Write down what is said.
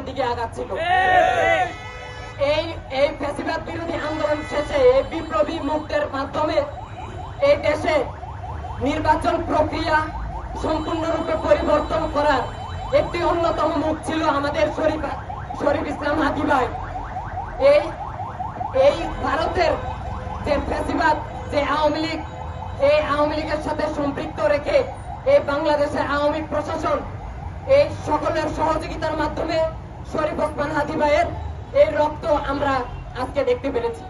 দিকে আগাচ্ছিল। এই ফ্যাসিবাদ বিরোধী আন্দোলন শেষে এই বিপ্লবী মুক্তের মাধ্যমে এই দেশে নির্বাচন প্রক্রিয়া সম্পূর্ণরূপে পরিবর্তন করার একটি অন্যতম মুখ ছিল আমাদের শরীফ ইসলাম হাদি ভাই। এই ভারতের যে ফ্যাসিবাদ, যে আওয়ামী লীগ, এই আওয়ামী লীগের সাথে সম্পৃক্ত রেখে এই বাংলাদেশের আওয়ামী প্রশাসন এই সকলের সহযোগিতার মাধ্যমে শরীফ ওসমান হাদি ভাইয়ের এই রক্ত আমরা আজকে দেখতে পেরেছি।